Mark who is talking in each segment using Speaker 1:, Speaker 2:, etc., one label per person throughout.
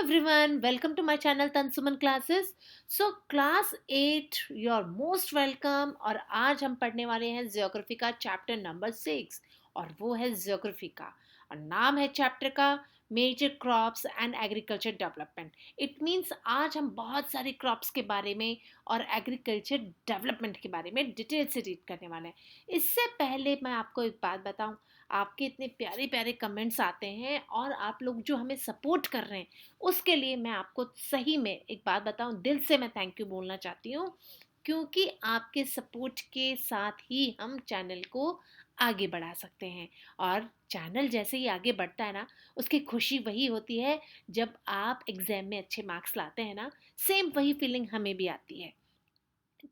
Speaker 1: everyone, welcome to my channel Tansuman Classes. So class 8, you're most welcome. और आज हम पढ़ने वाले हैं ज्योग्राफी का चैप्टर नंबर 6 और वो है ज्योग्राफी का और नाम है चैप्टर का major crops and agriculture development. It means आज हम बहुत सारे क्रॉप्स के बारे में और एग्रीकल्चर डेवलपमेंट के बारे में डिटेल से रीड करने वाले हैं. इससे पहले मैं आपको एक बात बताऊं, आपके इतने प्यारे प्यारे कमेंट्स आते हैं और आप लोग जो हमें सपोर्ट कर रहे हैं उसके लिए मैं आपको सही में एक बात बताऊं, दिल से मैं थैंक यू बोलना चाहती हूँ, क्योंकि आपके सपोर्ट के साथ ही हम चैनल को आगे बढ़ा सकते हैं. और चैनल जैसे ही आगे बढ़ता है ना, उसकी खुशी वही होती है जब आप एग्जाम में अच्छे मार्क्स लाते हैं ना. सेम वही फीलिंग हमें भी आती है,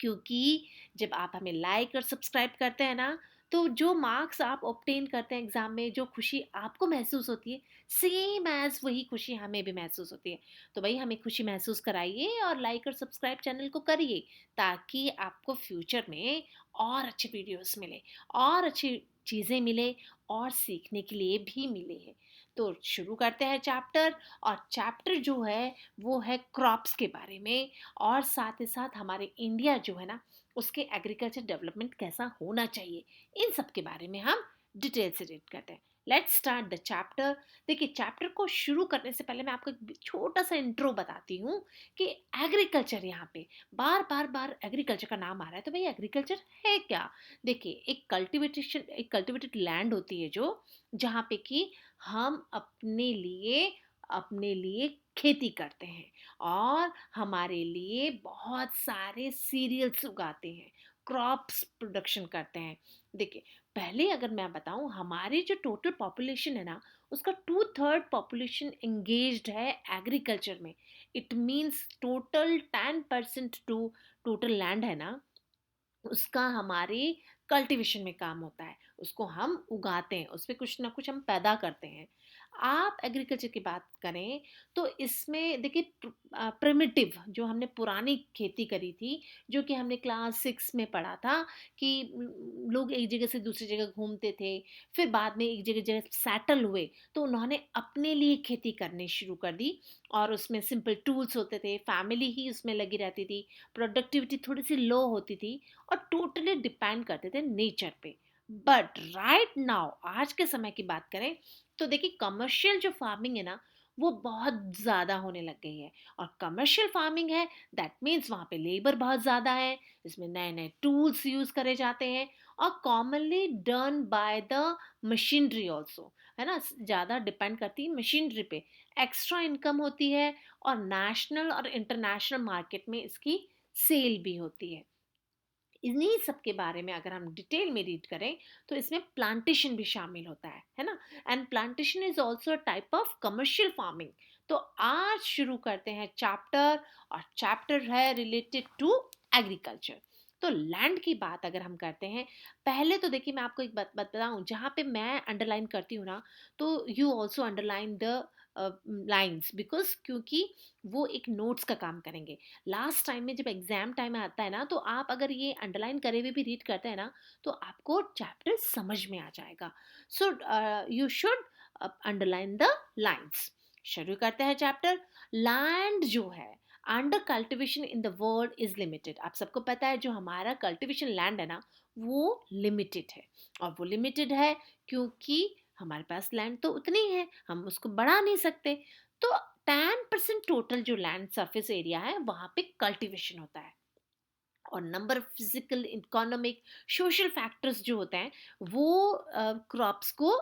Speaker 1: क्योंकि जब आप हमें लाइक और सब्सक्राइब करते हैं ना, तो जो मार्क्स आप ऑब्टेन करते हैं एग्जाम में, जो खुशी आपको महसूस होती है, सेम एज वही खुशी हमें भी महसूस होती है. तो भाई हमें खुशी महसूस कराइए और लाइक और सब्सक्राइब चैनल को करिए, ताकि आपको फ्यूचर में और अच्छे वीडियोस मिले, और अच्छी चीज़ें मिले, और सीखने के लिए भी मिले हैं. तो शुरू करते हैं चैप्टर. और चैप्टर जो है वो है क्रॉप्स के बारे में, और साथ ही साथ हमारे इंडिया जो है ना, उसके एग्रीकल्चर डेवलपमेंट कैसा होना चाहिए, इन सब के बारे में हम डिटेल से रीड करते हैं. Let's start the chapter. देखिए, चैप्टर को शुरू करने से पहले मैं आपको एक छोटा सा इंट्रो बताती हूँ कि एग्रीकल्चर, यहाँ पे बार बार बार एग्रीकल्चर का नाम आ रहा है, तो भाई एग्रीकल्चर है क्या. देखिए, एक कल्टिवेटेड लैंड होती है जो, जहाँ पे कि हम अपने लिए खेती करते हैं और हमारे लिए बहुत सारे सीरियल्स उगाते हैं, क्रॉप्स प्रोडक्शन करते हैं. देखिए, पहले अगर मैं बताऊं, हमारी जो टोटल पॉपुलेशन है ना, उसका 2/3 पॉपुलेशन एंगेज्ड है एग्रीकल्चर में. It means total 10% to total land है ना, उसका हमारे कल्टीवेशन में काम होता है. उसको हम उगाते हैं, उस पर कुछ ना कुछ हम पैदा करते हैं. आप एग्रीकल्चर की बात करें तो इसमें देखिए, प्रिमिटिव जो हमने पुरानी खेती करी थी, जो कि हमने क्लास 6 में पढ़ा था कि लोग एक जगह से दूसरी जगह घूमते थे, फिर बाद में एक जगह जगह सेटल हुए, तो उन्होंने अपने लिए खेती करनी शुरू कर दी. और उसमें सिंपल टूल्स होते थे, फैमिली ही उसमें लगी रहती थी, प्रोडक्टिविटी थोड़ी सी लो होती थी, और टोटली डिपेंड करते थे नेचर पे. बट राइट नाउ, आज के समय की बात करें तो देखिए, कमर्शियल जो फार्मिंग है ना, वो बहुत ज़्यादा होने लग गई है. और कमर्शियल फार्मिंग है, दैट मीन्स वहाँ पे लेबर बहुत ज़्यादा है, इसमें नए नए टूल्स यूज़ करे जाते हैं, और commonly done by the machinery also, है ना. ज़्यादा डिपेंड करती है मशीनरी पे, एक्स्ट्रा इनकम होती है, और नेशनल और इंटरनेशनल मार्केट में इसकी सेल भी होती है. इन्हीं सब के बारे में अगर हम डिटेल में रीड करें तो इसमें प्लांटेशन भी शामिल होता है ना. And plantation is also a type of commercial farming. तो आज शुरू करते हैं चैप्टर, और चैप्टर है रिलेटेड टू एग्रीकल्चर. तो लैंड की बात अगर हम करते हैं, पहले तो देखिए, मैं आपको एक बात बताऊं, जहाँ पे मैं अंडरलाइन करती हूँ ना, तो you also underline the lines, because क्योंकि वो एक नोट्स का काम करेंगे. लास्ट टाइम में जब एग्जाम टाइम आता है ना, तो आप अगर ये अंडरलाइन करे हुए भी रीड करते हैं ना, तो आपको चैप्टर समझ में आ जाएगा. So you should underline the lines. शुरू करते हैं चैप्टर. लैंड जो है under cultivation in the world is limited. आप सबको पता है, जो हमारा कल्टिवेशन लैंड है ना, वो लिमिटेड है. और वो लिमिटेड है क्योंकि हमारे पास लैंड तो उतनी ही है, हम उसको बढ़ा नहीं सकते. तो 10% टोटल जो लैंड सरफेस एरिया है, वहां पे कल्टीवेशन होता है. और number of physical, economic, social factors जो होते हैं, वो क्रॉप्स को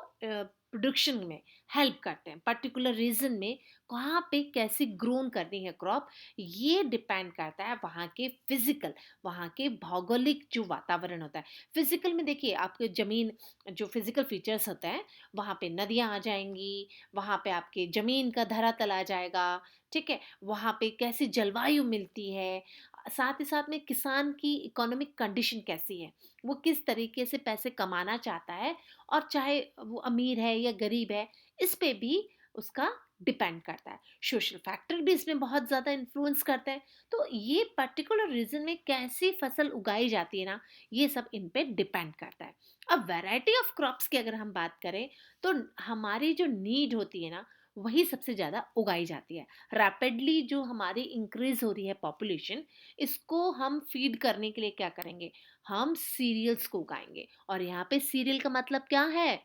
Speaker 1: प्रोडक्शन में हेल्प करते हैं. पर्टिकुलर रीजन में कहाँ पे कैसे ग्रोन करनी है क्रॉप, ये डिपेंड करता है वहाँ के फिजिकल, वहाँ के भौगोलिक जो वातावरण होता है. फिजिकल में देखिए, आपके ज़मीन, जो फिजिकल फीचर्स होते हैं, वहाँ पे नदियाँ आ जाएंगी, वहाँ पे आपके ज़मीन का धरातल आ जाएगा, ठीक है. वहाँ पे कैसी जलवायु मिलती है, साथ ही साथ में किसान की इकोनॉमिक कंडीशन कैसी है, वो किस तरीके से पैसे कमाना चाहता है, और चाहे वो अमीर है या गरीब है, इस पे भी उसका डिपेंड करता है. सोशल फैक्टर भी इसमें बहुत ज़्यादा इन्फ्लुएंस करते हैं. तो ये पर्टिकुलर रीजन में कैसी फसल उगाई जाती है ना, ये सब इन पे डिपेंड करता है. अब वैरायटी ऑफ क्रॉप्स की अगर हम बात करें, तो हमारी जो नीड होती है ना, वही सबसे ज़्यादा उगाई जाती है। रैपिडली जो हमारी इंक्रीज़ हो रही है पॉपुलेशन, इसको हम फ़ीड करने के लिए क्या करेंगे? हम सीरियल्स को उगाएँगे और यहाँ पे सीरियल का मतलब क्या है?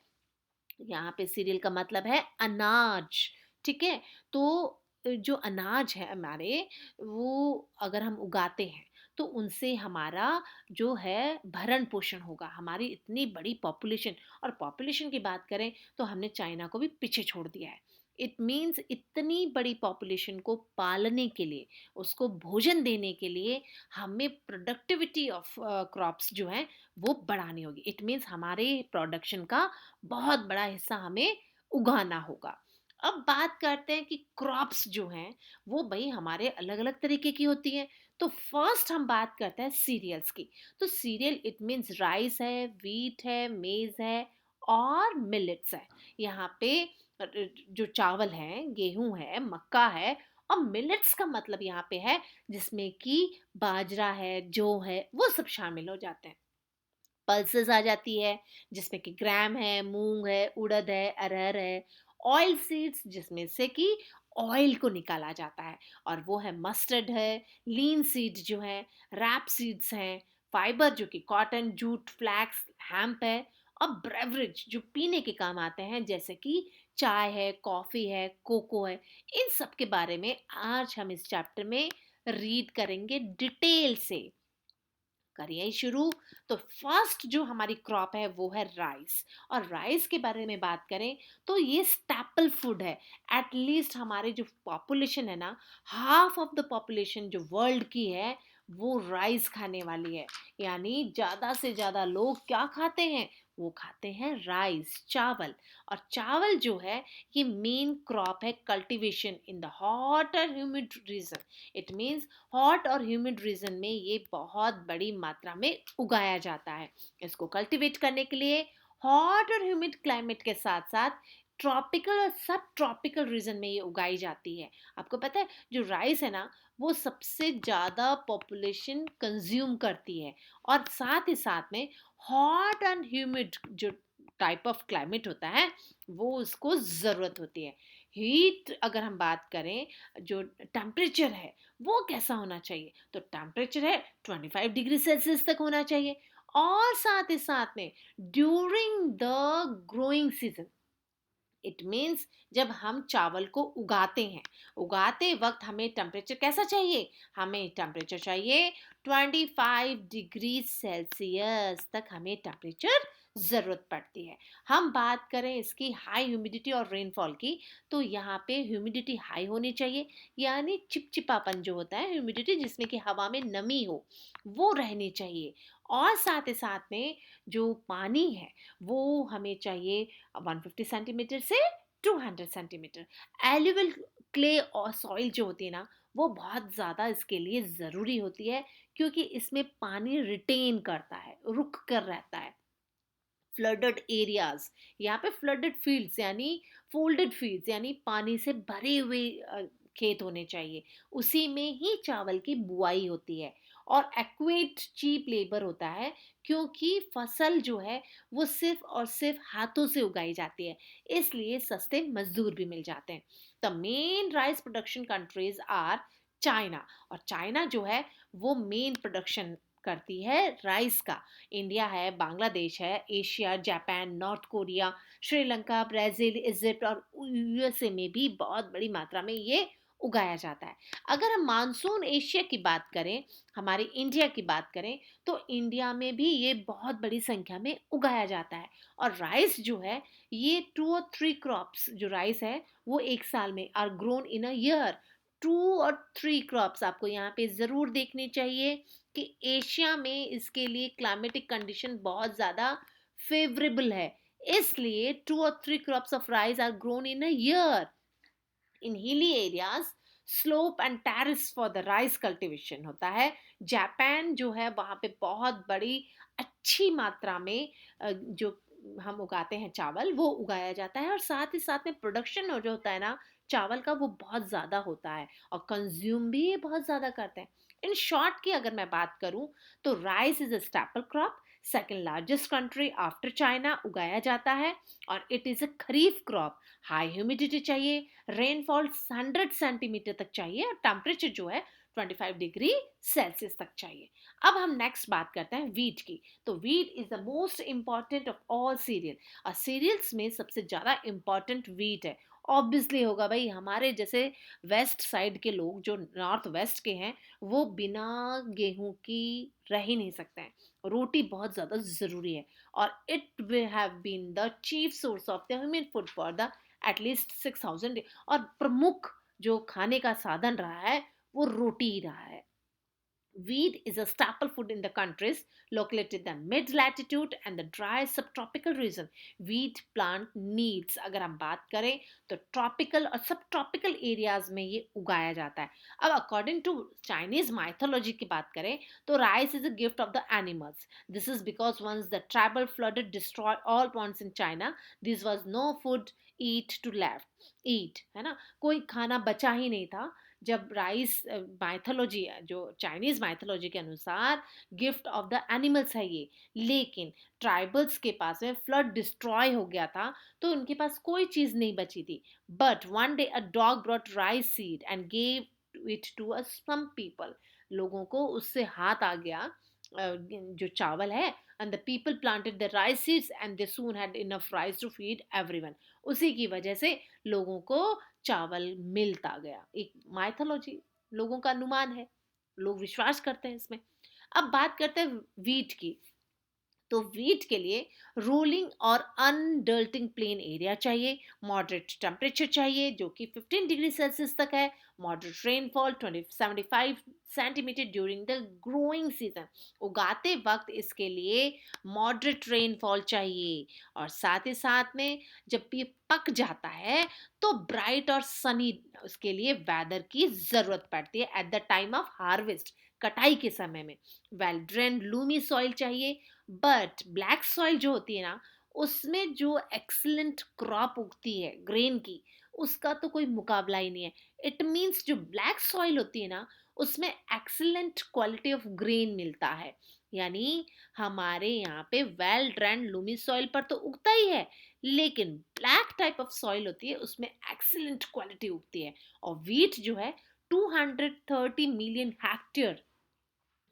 Speaker 1: यहाँ पे सीरियल का मतलब है अनाज, ठीक है? तो जो अनाज है हमारे, वो अगर हम उगाते हैं, तो उनसे हमारा जो है भरण-पोषण होगा। हमारी इतनी बड़ी पॉपुलेशन, और पॉपुलेशन की बात करें तो हमने चाइना को भी पीछे छोड़ दिया है। इट मीन्स इतनी बड़ी पॉपुलेशन को पालने के लिए, उसको भोजन देने के लिए हमें प्रोडक्टिविटी ऑफ क्रॉप्स जो हैं, वो बढ़ानी होगी। इट मीन्स हमारे प्रोडक्शन का बहुत बड़ा हिस्सा हमें उगाना होगा। अब बात करते हैं कि क्रॉप्स जो हैं वो भई हमारे अलग-अलग तरीके की होती हैं। तो फर्स्ट हम बात करते हैं सीरियल्स की। तो सीरियल इट मीन्स राइस है, व्हीट है, मेज़ है और मिलेट्स है। यहाँ पे जो चावल हैं, गेहूँ है, मक्का है और मिलेट्स का मतलब यहाँ पे है जिसमें कि बाजरा है, जौ है, वो सब शामिल हो जाते हैं। पल्सेस आ जाती है जिसमें कि ग्राम है, मूंग है, उड़द है, अरहर है। ऑयल सीड्स जिसमें से कि ऑयल को निकाला जाता है, और वो है मस्टर्ड है, लीन सीड्स जो है, रैप सीड्स हैं, फाइबर जो कि कॉटन, जूट, फ्लैक्स, हैम्प है, और ब्रेवरेज जो पीने के काम आते हैं जैसे कि चाय है, कॉफ़ी है, कोको है। इन सब के बारे में आज हम इस चैप्टर में रीड करेंगे डिटेल से। करिए ही शुरू। तो फर्स्ट जो हमारी क्रॉप है वो है राइस, और राइस के बारे में बात करें तो ये स्टैपल फूड है। एटलीस्ट हमारे जो पॉपुलेशन है ना, हाफ ऑफ द पॉपुलेशन जो वर्ल्ड की है वो राइस खाने वाली है। यानी ज़्यादा से ज़्यादा लोग क्या खाते हैं? वो खाते हैं राइस, चावल। और चावल जो है ये मेन क्रॉप है कल्टीवेशन इन द हॉट और humid region. It means hot और ह्यूमिड रीजन में ये बहुत बड़ी मात्रा में उगाया जाता है। इसको कल्टीवेट करने के लिए हॉट और ह्यूमिड क्लाइमेट के साथ साथ ट्रॉपिकल और सब ट्रॉपिकल रीजन में ये उगाई जाती है। आपको पता है जो राइस है ना, वो सबसे ज़्यादा पॉपुलेशन कंज्यूम करती है, और साथ ही साथ में हॉट एंड ह्यूमिड जो टाइप ऑफ क्लाइमेट होता है वो उसको ज़रूरत होती है। हीट अगर हम बात करें, जो टेम्परेचर है वो कैसा होना चाहिए? तो टेम्परेचर है 25 डिग्री सेल्सियस तक होना चाहिए। और साथ ही साथ में during the growing season, it means जब हम चावल को उगाते हैं, उगाते वक्त हमें टेम्परेचर कैसा चाहिए? हमें टेम्परेचर चाहिए 25 डिग्री सेल्सियस तक हमें टेम्परेचर ज़रूरत पड़ती है। हम बात करें इसकी हाई ह्यूमिडिटी और रेनफॉल की, तो यहाँ पे ह्यूमिडिटी हाई होनी चाहिए, यानी चिपचिपापन जो होता है, ह्यूमिडिटी जिसमें कि हवा में नमी हो, वो रहनी चाहिए। और साथ ही साथ में जो पानी है वो हमें चाहिए 150 सेंटीमीटर से 200 सेंटीमीटर। एल्यूवियल क्ले और सॉइल जो होती है ना, वो बहुत ज़्यादा इसके लिए ज़रूरी होती है, क्योंकि इसमें पानी रिटेन करता है, रुक कर रहता है। फ्लडेड एरियाज, यहाँ पे फ्लडेड फील्ड्स यानी फोल्डेड फील्ड्स यानी पानी से भरे हुए खेत होने चाहिए, उसी में ही चावल की बुआई होती है। और एक्वेट चीप लेबर होता है, क्योंकि फसल जो है वो सिर्फ और सिर्फ हाथों से उगाई जाती है, इसलिए सस्ते मजदूर भी मिल जाते हैं। The main rice production countries are China, और चाइना जो है वो मेन प्रोडक्शन करती है राइस का। इंडिया है, बांग्लादेश है, Asia, Japan, north Korea, Sri Lanka, Brazil, Egypt और यूएसए में भी बहुत बड़ी मात्रा में ये उगाया जाता है। अगर हम मानसून एशिया की बात करें, हमारे इंडिया की बात करें, तो इंडिया में भी ये बहुत बड़ी संख्या में उगाया जाता है। और राइस जो है, ये 2 और 3 क्रॉप्स जो राइस है वो एक साल में are grown in a year. 2 और 3 क्रॉप्स आपको यहाँ पे ज़रूर देखने चाहिए कि एशिया में इसके लिए क्लाइमेटिक कंडीशन बहुत ज़्यादा फेवरेबल है, इसलिए 2 और 3 crops of rice are grown in a year. In hilly areas slope and terrace for the rice cultivation होता है। जापान जो है वहाँ पे बहुत बड़ी अच्छी मात्रा में जो हम उगाते हैं चावल वो उगाया जाता है, और साथ ही साथ में प्रोडक्शन जो होता है ना चावल का, वो बहुत ज़्यादा होता है और कंज्यूम भी ये बहुत ज़्यादा करते हैं। इन शॉर्ट की अगर मैं बात करूं तो rice is a staple crop, second largest country after China उगाया जाता है, और it is a kharif crop. High humidity चाहिए, रेनफॉल 100 सेंटीमीटर तक चाहिए, और टेम्परेचर जो है 25 डिग्री सेल्सियस तक चाहिए। अब हम नेक्स्ट बात करते हैं वीट की। तो wheat is the most important of all serial, और सीरियल्स में सबसे ज़्यादा इंपॉर्टेंट वीट है। ऑब्वियसली होगा भाई, हमारे जैसे वेस्ट साइड के लोग जो नॉर्थ वेस्ट के हैं, वो बिना गेहूं की रह ही नहीं सकते हैं। रोटी बहुत ज़्यादा ज़रूरी है, और it will have been the chief source of the human food for the at least 6000, और प्रमुख जो खाने का साधन रहा है वो रोटी ही रहा है। Wheat is a staple food in the countries located in the mid latitude and the dry subtropical region. Wheat plant needs, अगर हम बात करें तो ट्रॉपिकल और सब ट्रॉपिकल एरियाज में ये उगाया जाता है। अब अकॉर्डिंग टू चाइनीज माइथोलॉजी की बात करें तो rice is a gift of the animals. This is because once the tribal flooded destroy all points in China, this was no food eat to left eat, है ना, कोई खाना बचा ही नहीं था। जब राइस माइथोलॉजी जो चाइनीज माइथोलॉजी के अनुसार गिफ्ट ऑफ द एनिमल्स है ये, लेकिन ट्राइबल्स के पास में फ्लड डिस्ट्रॉय हो गया था, तो उनके पास कोई चीज नहीं बची थी। But one day a dog brought rice seed and gave it to a some people. लोगों को उससे हाथ आ गया जो चावल है, and the people planted the rice seeds and they soon had enough rice to feed everyone. उसी की वजह से लोगों को चावल मिलता गया। एक माइथोलॉजी, लोगों का अनुमान है, लोग विश्वास करते हैं इसमें। अब बात करते हैं वीट की। तो वीट के लिए रोलिंग और अनडल्टिंग प्लेन एरिया चाहिए, मॉडरेट टेम्परेचर चाहिए जो कि 15 डिग्री सेल्सियस तक है, moderate rainfall 20-75 centimetre during the growing season. उगाते वक्त इसके लिए मॉडरेट रेनफॉल चाहिए, और साथ ही साथ में जब ये पक जाता है तो ब्राइट और सनी उसके लिए वेदर की ज़रूरत पड़ती है at the time of harvest, कटाई के समय में। वेल ड्रेन्ड लूमी सॉइल चाहिए, बट ब्लैक सॉइल जो होती है ना, उसमें जो एक्सलेंट क्रॉप उगती है ग्रेन की, उसका तो कोई मुकाबला ही नहीं है। इट मीन्स जो ब्लैक सॉइल होती है ना, उसमें एक्सलेंट क्वालिटी ऑफ ग्रेन मिलता है। यानी हमारे यहाँ पे वेल ड्रेन्ड लूमी सॉइल पर तो उगता ही है, लेकिन ब्लैक टाइप ऑफ सॉइल होती है उसमें एक्सीलेंट क्वालिटी उगती है। और वीट जो है 230 मिलियन हेक्टेयर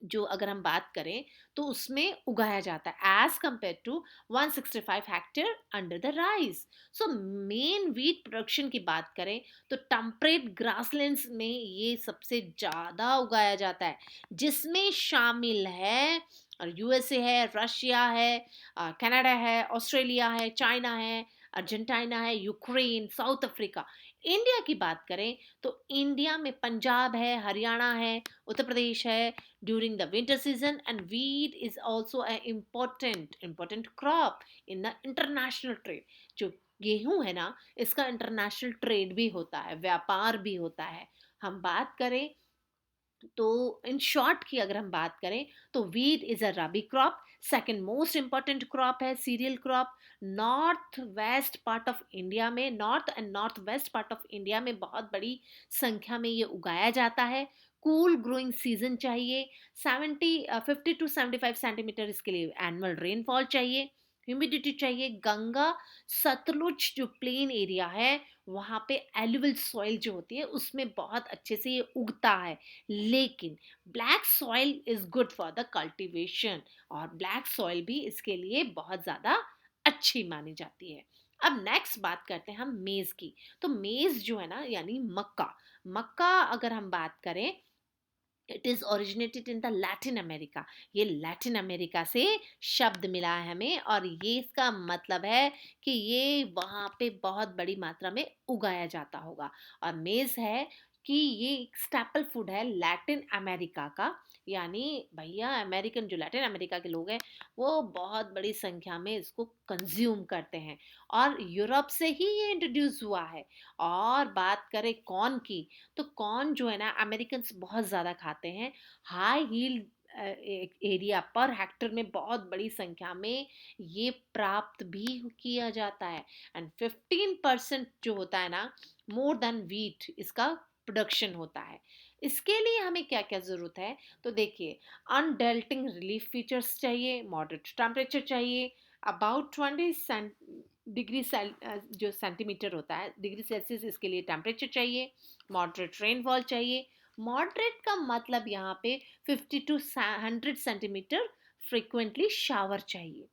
Speaker 1: जो अगर हम बात करें तो उसमें उगाया जाता है, as compare to 165 hectare under the rice. So main wheat production की बात करें तो टेम्परेट ग्रासलैंड्स में ये सबसे ज़्यादा उगाया जाता है, जिसमें शामिल है और यूएसए है, रशिया है, कनाडा है, ऑस्ट्रेलिया है, चाइना है, अर्जेंटीना है, यूक्रेन, साउथ अफ्रीका। इंडिया की बात करें तो इंडिया में पंजाब है, हरियाणा है, उत्तर प्रदेश है during the winter season, and wheat is also an important crop in the international trade। जो गेहूं है ना, इसका इंटरनेशनल ट्रेड भी होता है, व्यापार भी होता है। हम बात करें तो इन शॉर्ट की अगर हम बात करें तो wheat is a rabi crop, second most important crop है, cereal crop. North west part of India में, north and north west part of India में बहुत बड़ी संख्या में ये उगाया जाता है। कूल ग्रोइंग सीजन चाहिए, 50 to 75 सेंटीमीटर इसके लिए एनुअल रेनफॉल चाहिए, ह्यूमिडिटी चाहिए। गंगा सतलुज जो प्लेन एरिया है, वहाँ पे एलुवल सॉइल जो होती है उसमें बहुत अच्छे से ये उगता है। लेकिन black soil is good for the cultivation, और ब्लैक सॉइल भी इसके लिए बहुत ज़्यादा अच्छी मानी जाती है। अब नेक्स्ट बात करते हैं हम मेज़ की। तो मेज़ जो है ना, यानी मक्का, मक्का अगर हम बात करें, it is originated in the Latin America. ये लैटिन अमेरिका से शब्द मिला है हमें, और ये इसका मतलब है कि ये वहाँ पे बहुत बड़ी मात्रा में उगाया जाता होगा। और मेज़ है कि ये एक स्टेपल फूड है लैटिन अमेरिका का। यानी भैया अमेरिकन जो लैटिन अमेरिका के लोग हैं, वो बहुत बड़ी संख्या में इसको कंज्यूम करते हैं, और यूरोप से ही ये इंट्रोड्यूस हुआ है। और बात करें कॉर्न की, तो कॉर्न जो है ना, अमेरिकन बहुत ज़्यादा खाते हैं। High heel area per hectare में बहुत बड़ी संख्या में ये प्राप्त भी किया जाता है। एंड 15% जो होता है ना, मोर देन वीट, इसका प्रोडक्शन होता है। इसके लिए हमें क्या क्या ज़रूरत है, तो देखिए, अनडेल्टिंग रिलीफ फीचर्स चाहिए, मॉडरेट टेम्परेचर चाहिए, अबाउट 20 डिग्री जो सेंटीमीटर होता है डिग्री सेल्सियस, इसके लिए टेम्परेचर चाहिए, मॉडरेट रेनफॉल चाहिए। मॉडरेट का मतलब यहाँ पे 50 to 100 सेंटीमीटर फ्रिक्वेंटली शावर चाहिए।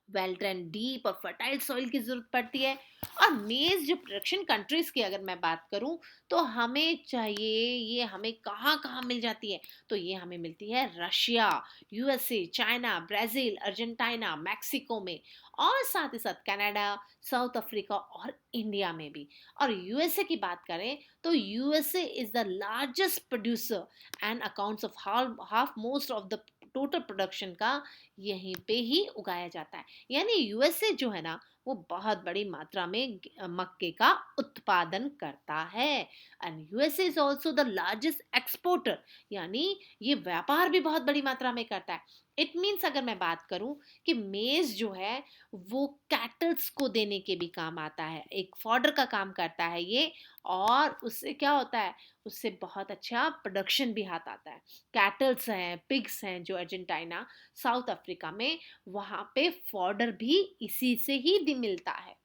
Speaker 1: वेल ड्रेन डीप और फर्टाइल सॉइल की जरूरत पड़ती है। और मेज जो प्रोडक्शन कंट्रीज की अगर मैं बात करूं, तो हमें चाहिए, ये हमें कहाँ कहाँ मिल जाती है, तो ये हमें मिलती है Russia, USA, China, Brazil, Argentina, Mexico में, और साथ ही साथ कनाडा, साउथ अफ्रीका और इंडिया में भी। और यूएसए की बात करें, तो USA is the largest producer and accounts of half most of the total production का यहीं पे ही उगाया जाता है। यानी यूएसए जो है ना, वो बहुत बड़ी मात्रा में मक्के का उत्पादन करता है। And USA is also the largest exporter, यानी ये व्यापार भी बहुत बड़ी मात्रा में करता है। इट मीन्स अगर मैं बात करूं कि मेज जो है वो कैटल्स को देने के भी काम आता है, एक फॉडर का काम करता है ये। और उससे क्या होता है, उससे बहुत अच्छा प्रोडक्शन भी हाथ आता है। कैटल्स हैं, पिग्स हैं जो अर्जेंटीना, साउथ अफ्रीका में, वहां पे फॉडर भी इसी से ही मिलता है।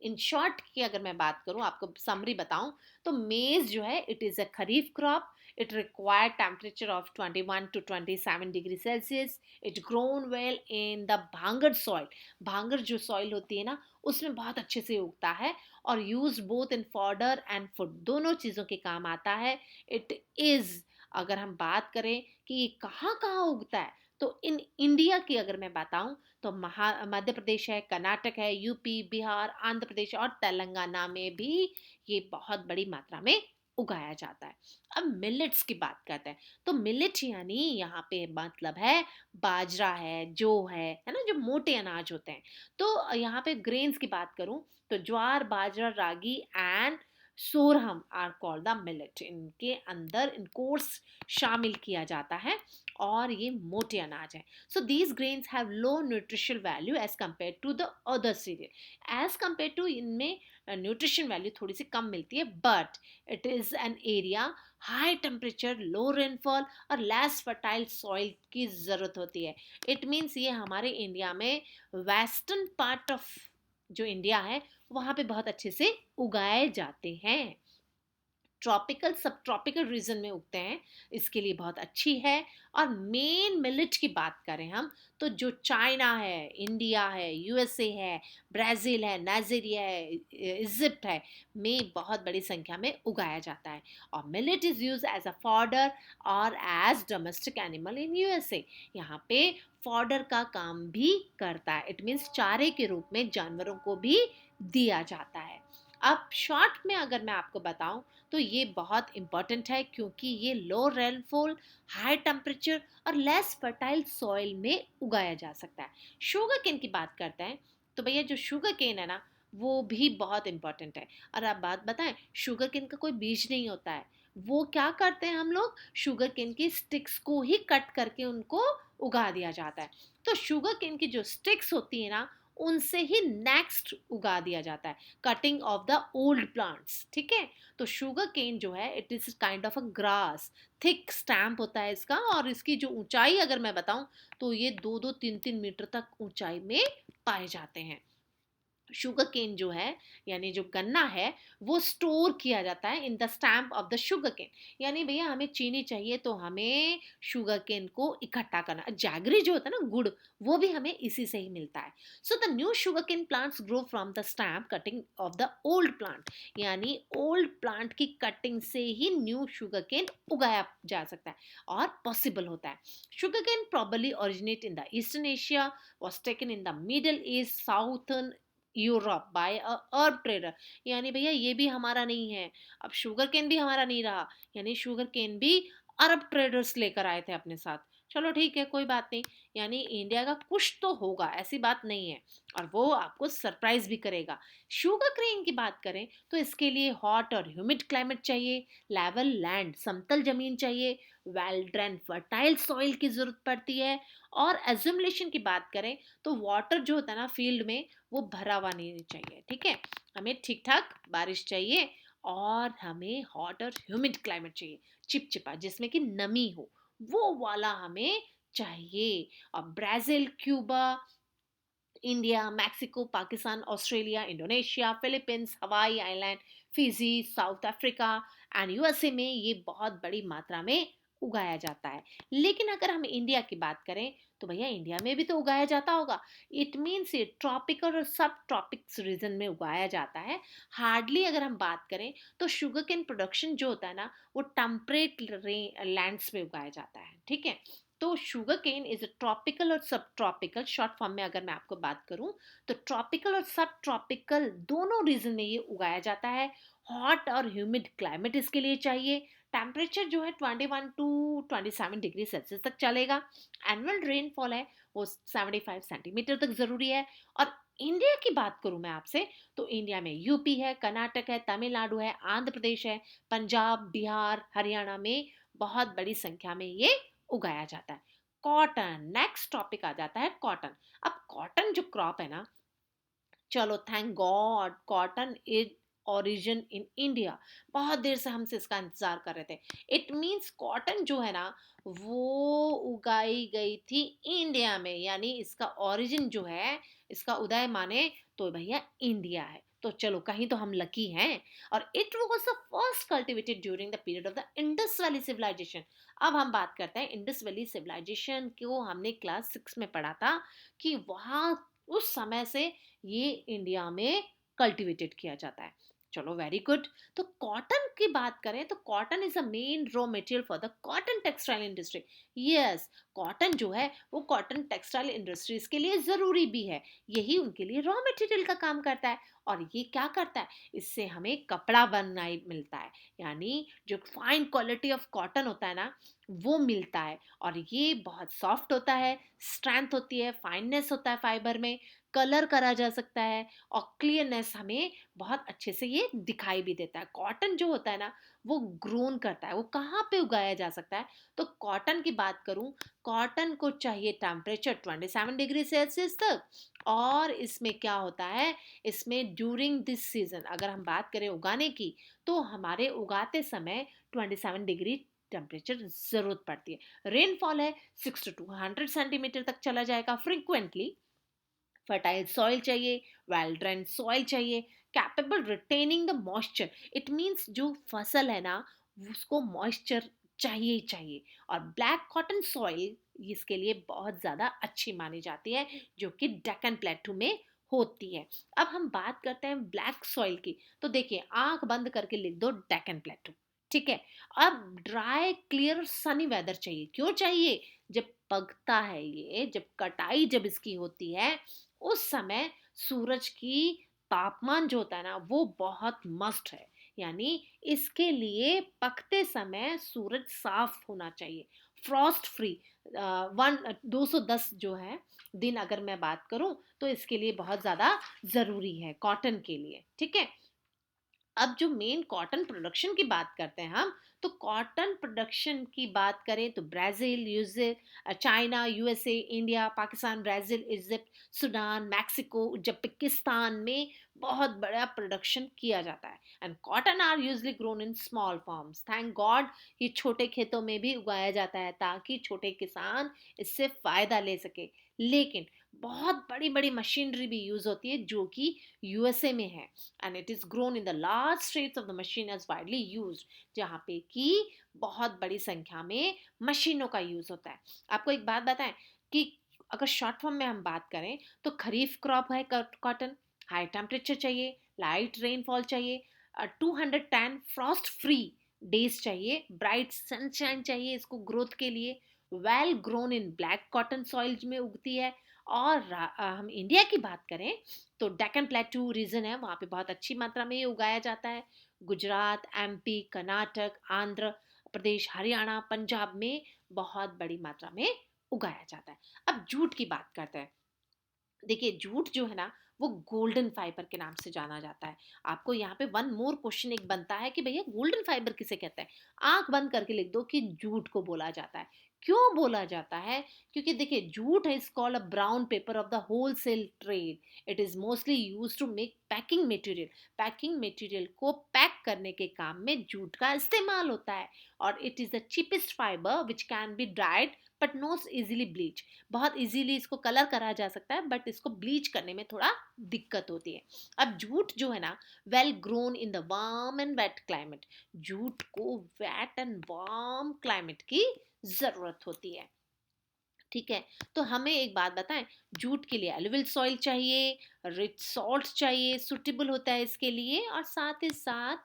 Speaker 1: इन शॉर्ट की अगर मैं बात करूं, आपको समरी बताऊं, तो मेज जो है it is a kharif crop. It require temperature of 21 to 27 degree Celsius. It grown well in the भांगर सॉइल। भांगर जो सॉइल होती है ना, उसमें बहुत अच्छे से उगता है। और use both in fodder and food, दोनों चीज़ों के काम आता है। इट इज, अगर हम बात करें कि ये कहाँ कहाँ उगता है, तो इन इंडिया की अगर मैं बताऊं, तो मध्य प्रदेश है, कर्नाटक है, यूपी, बिहार, आंध्र प्रदेश और तेलंगाना में भी ये बहुत बड़ी मात्रा में उगाया जाता है। अब मिलेट्स की बात करते हैं, तो मिलेट यानी यहाँ पे मतलब है बाजरा है, जौ है ना, जो मोटे अनाज होते हैं। तो यहाँ पे ग्रेन्स की बात करूं, तो jowar, bajra, ragi and sorghum are called the millet. इनके अंदर इनको शामिल किया जाता है, और ये मोटे अनाज है। So these grains have low nutritional value as compared to the other cereal. As compared to इनमें न्यूट्रिशन वैल्यू थोड़ी सी कम मिलती है, but it is an area high temperature, low rainfall और लेस फर्टाइल सॉइल की ज़रूरत होती है। इट मीन्स ये हमारे इंडिया में वेस्टर्न पार्ट ऑफ जो इंडिया है, वहाँ पे बहुत अच्छे से उगाए जाते हैं। ट्रॉपिकल सब ट्रॉपिकल रीजन में उगते हैं, इसके लिए बहुत अच्छी है। और मेन मिलेट की बात करें हम, तो जो चाइना है, इंडिया है, यूएसए है, ब्राज़ील है, नाइजीरिया है, इजिप्ट है, में बहुत बड़ी संख्या में उगाया जाता है। और millet is use as a fodder और as domestic animal in USA. यहाँ पे फॉडर का काम भी करता है, इट मीन्स चारे के रूप में जानवरों को भी दिया जाता है। अब शॉर्ट में अगर मैं आपको बताऊं, तो ये बहुत इंपॉर्टेंट है, क्योंकि ये लो रेनफॉल, हाई टेम्परेचर और लेस फर्टाइल सॉइल में उगाया जा सकता है। शुगर केन की बात करते हैं, तो भैया जो शुगर केन है ना, वो भी बहुत इंपॉर्टेंट है। और आप बात बताएं, शुगर केन का कोई बीज नहीं होता है। वो क्या करते हैं हम लोग, शुगर केन की स्टिक्स को ही कट करके उनको उगा दिया जाता है। तो शुगर केन की जो स्टिक्स होती है ना, उनसे ही नेक्स्ट उगा दिया जाता है, cutting of the old plants. ठीक है, तो शुगर केन जो है it is kind of a grass, thick stamp होता है इसका। और इसकी जो ऊंचाई अगर मैं बताऊं, तो ये 2-2, 3-3 मीटर तक ऊंचाई में पाए जाते हैं। शुगर केन जो है, यानी जो गन्ना है, वो स्टोर किया जाता है in the stem of the sugar cane. यानी भैया हमें चीनी चाहिए, तो हमें शुगर केन को इकट्ठा करना, जैगरी जो होता है ना, गुड़, वो भी हमें इसी से ही मिलता है। So the new sugar cane plants grow from the stem cutting of the old plant. यानी ओल्ड प्लांट की कटिंग से ही न्यू शुगर केन उगाया जा सकता है और पॉसिबल होता है। Sugar cane probably originate in the eastern Asia, was taken in the Middle East, southern Europe by a Arab trader. यानी भैया ये भी हमारा नहीं है, अब शुगर केन भी हमारा नहीं रहा, यानी शुगर केन भी अरब ट्रेडर्स लेकर आए थे अपने साथ। चलो ठीक है, कोई बात नहीं। यानी इंडिया का कुछ तो होगा, ऐसी बात नहीं है, और वो आपको सरप्राइज भी करेगा। शुगर केन की बात करें, तो इसके लिए हॉट और ह्यूमिड क्लाइमेट चाहिए, लेवल लैंड, समतल जमीन चाहिए, वेल ड्रेन फर्टाइल सॉइल की जरूरत पड़ती है। और एजुमुलेशन की बात करें, तो वाटर जो होता है ना फील्ड में, वो भरा हुआ नहीं चाहिए। ठीक है, हमें ठीक ठाक बारिश चाहिए, और हमें हॉट और ह्यूमिड क्लाइमेट चाहिए, चिपचिपा, जिसमें कि नमी हो, वो वाला हमें चाहिए। और Brazil, Cuba, India, Mexico, Pakistan, Australia, Indonesia, Philippines, Hawaii island, Fiji, south Africa and USA में ये बहुत बड़ी मात्रा में उगाया जाता है। लेकिन अगर हम इंडिया की बात करें तो भैया इंडिया में भी तो उगाया जाता होगा। इट मीन्स ये ट्रॉपिकल और सब ट्रॉपिक्स रीजन में उगाया जाता है। हार्डली अगर हम बात करें तो शुगर केन प्रोडक्शन जो होता है ना, वो टेम्परेट लैंड्स में उगाया जाता है, ठीक है। तो sugar cane is a tropical और सब ट्रॉपिकल, शॉर्ट फॉर्म में अगर मैं आपको बात करूं तो ट्रॉपिकल और सब ट्रॉपिकल दोनों रीजन में ये उगाया जाता है। हॉट और ह्यूमिड क्लाइमेट इसके लिए चाहिए। टेम्परेचर जो है 21 to 27 डिग्री सेल्सियस तक चलेगा। एनुअल रेनफॉल है वो 75 सेंटीमीटर तक जरूरी है। और इंडिया की बात करूं मैं आपसे तो इंडिया में यूपी है, कर्नाटक है, तमिलनाडु है, आंध्र प्रदेश है, पंजाब, बिहार, हरियाणा में बहुत बड़ी संख्या में ये उगाया जाता है। कॉटन, नेक्स्ट टॉपिक आ जाता है कॉटन। अब कॉटन जो क्रॉप है ना, चलो thank God cotton is origin in India. बहुत देर से हमसे इसका इंतजार कर रहे थे। इट मीन्स कॉटन जो है ना, वो उगाई गई थी इंडिया में, यानी इसका ओरिजिन जो है, इसका उदय माने तो भैया इंडिया है। तो चलो कहीं तो हम लकी हैं। और it was the first cultivated during the period of the Indus valley civilisation. अब हम बात करते हैं इंडस वैली सिविलाइजेशन को, हमने क्लास 6 में पढ़ा था कि वहां उस समय से ये इंडिया में कल्टीवेटेड किया जाता है। चलो वेरी गुड। तो कॉटन की बात करें तो cotton is a main raw material for the cotton textile industry. Yes, cotton जो है वो कॉटन टेक्सटाइल इंडस्ट्रीज के लिए जरूरी भी है। यही उनके लिए रॉ मटेरियल का काम करता है। और ये क्या करता है, इससे हमें कपड़ा बनाई मिलता है, यानी जो फाइन क्वालिटी ऑफ कॉटन होता है ना, वो मिलता है। और ये बहुत सॉफ्ट होता है, स्ट्रेंथ होती है, फाइननेस होता है फाइबर में, कलर करा जा सकता है, और क्लियरनेस हमें बहुत अच्छे से ये दिखाई भी देता है। कॉटन जो होता है ना, वो ग्रोन करता है। वो कहाँ पे उगाया जा सकता है, तो कॉटन की बात करूं, कॉटन को चाहिए टेम्परेचर 27 डिग्री सेल्सियस तक। और इसमें क्या होता है, इसमें ड्यूरिंग दिस सीजन अगर हम बात करें उगाने की, तो हमारे उगाते समय 27 डिग्री टेम्परेचर जरूरत पड़ती है। रेनफॉल है 6 to 200 सेंटीमीटर तक चला जाएगा फ्रिक्वेंटली। फर्टाइल सॉइल चाहिए, वेल ड्रेन सॉइल चाहिए, capable retaining the moisture. It means जो फसल है ना, उसको मॉइस्चर चाहिए ही चाहिए। और ब्लैक कॉटन सॉइल इसके लिए बहुत ज़्यादा अच्छी मानी जाती है, जो कि डेक्कन प्लेटू में होती है। अब हम बात करते हैं ब्लैक सॉइल की। तो देखिए, आंख बंद करके लिख दो डेक्कन प्लेटू, ठीक है। अब ड्राई क्लियर सनी वेदर चाहिए। क्यों चाहिए, जब पकता है ये, जब कटाई जब इसकी होती है, उस समय सूरज की तापमान जो होता है ना, वो बहुत मस्ट है। यानी इसके लिए पकते समय सूरज साफ होना चाहिए, फ्रॉस्ट फ्री। 210 जो है दिन अगर मैं बात करूं, तो इसके लिए बहुत ज़्यादा ज़रूरी है कॉटन के लिए, ठीक है। अब जो मेन कॉटन प्रोडक्शन की बात करते हैं हम, तो कॉटन प्रोडक्शन की बात करें तो Brazil, China, USA, India, Pakistan, Brazil, Egypt, Sudan, Mexico, Uzbekistan में बहुत बड़ा प्रोडक्शन किया जाता है। And cotton are usually grown in small farms. Thank God ये छोटे खेतों में भी उगाया जाता है, ताकि छोटे किसान इससे फ़ायदा ले सके। लेकिन बहुत बड़ी बड़ी मशीनरी भी यूज़ होती है, जो कि यूएसए में है। And it is grown in the large straits of the machine is widely used, जहाँ पे कि बहुत बड़ी संख्या में मशीनों का यूज होता है। आपको एक बात बताएं कि अगर शॉर्ट फॉर्म में हम बात करें तो खरीफ क्रॉप है कॉटन। हाई टेम्परेचर चाहिए, लाइट रेनफॉल चाहिए, 210 फ्रॉस्ट फ्री डेज चाहिए, ब्राइट सनशाइन चाहिए इसको ग्रोथ के लिए। वेल ग्रोन इन ब्लैक कॉटन सॉइल में उगती है। और हम इंडिया की बात करें तो डेक्कन प्लेटू रीजन है, वहाँ पे बहुत अच्छी मात्रा में ये उगाया जाता है। गुजरात, एमपी, कर्नाटक, आंध्र प्रदेश, हरियाणा, पंजाब में बहुत बड़ी मात्रा में उगाया जाता है। अब जूट की बात करते हैं। देखिए, जूट जो है ना, वो गोल्डन फाइबर के नाम से जाना जाता है। आपको यहाँ पे वन मोर क्वेश्चन एक बनता है कि भैया गोल्डन फाइबर किसे कहते हैं। आंख बंद करके लिख दो कि जूट को बोला जाता है। क्यों बोला जाता है? क्योंकि देखिए jute is called a brown paper of the wholesale trade. It is mostly use to make packing material. Packing material को पैक करने के काम में जूट का इस्तेमाल होता है। और it is the cheapest fibre which can be dried but not easily bleach. बहुत इजीली इसको कलर करा जा सकता है बट इसको ब्लीच करने में थोड़ा दिक्कत होती है। अब जूट जो है ना, well grown in the warm and wet climate. Jute को वेट एंड वार्म क्लाइमेट की जरूरत होती है। ठीक है, तो हमें एक बात बताएं, जूट के लिए एलुवियल सॉइल चाहिए, रिच सॉल्ट चाहिए, सुटेबल होता है इसके लिए, और साथ ही साथ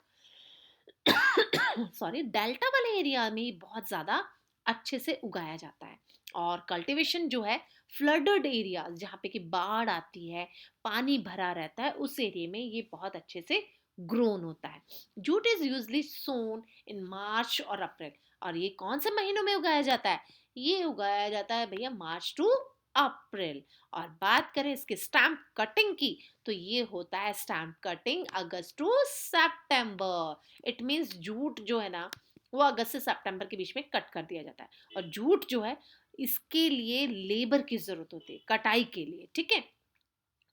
Speaker 1: सॉरी डेल्टा वाले एरिया में बहुत ज़्यादा अच्छे से उगाया जाता है। और कल्टीवेशन जो है, फ्लडेड एरिया जहाँ पे कि बाढ़ आती है, पानी भरा रहता है, उस एरिया में ये बहुत अच्छे से ग्रोन होता है। जूट इज यूजली सोन इन मार्च और अप्रैल। और ये कौन से महीनों में उगाया जाता है? ये उगाया जाता है भैया मार्च टू अप्रैल। और बात करें इसके स्टैम्प कटिंग की, तो ये होता है stem cutting August to September. It means jute जो है ना, वो अगस्त से सितंबर के बीच में कट कर दिया जाता है। और जूट जो है, इसके लिए लेबर की जरूरत होती है कटाई के लिए। ठीक है,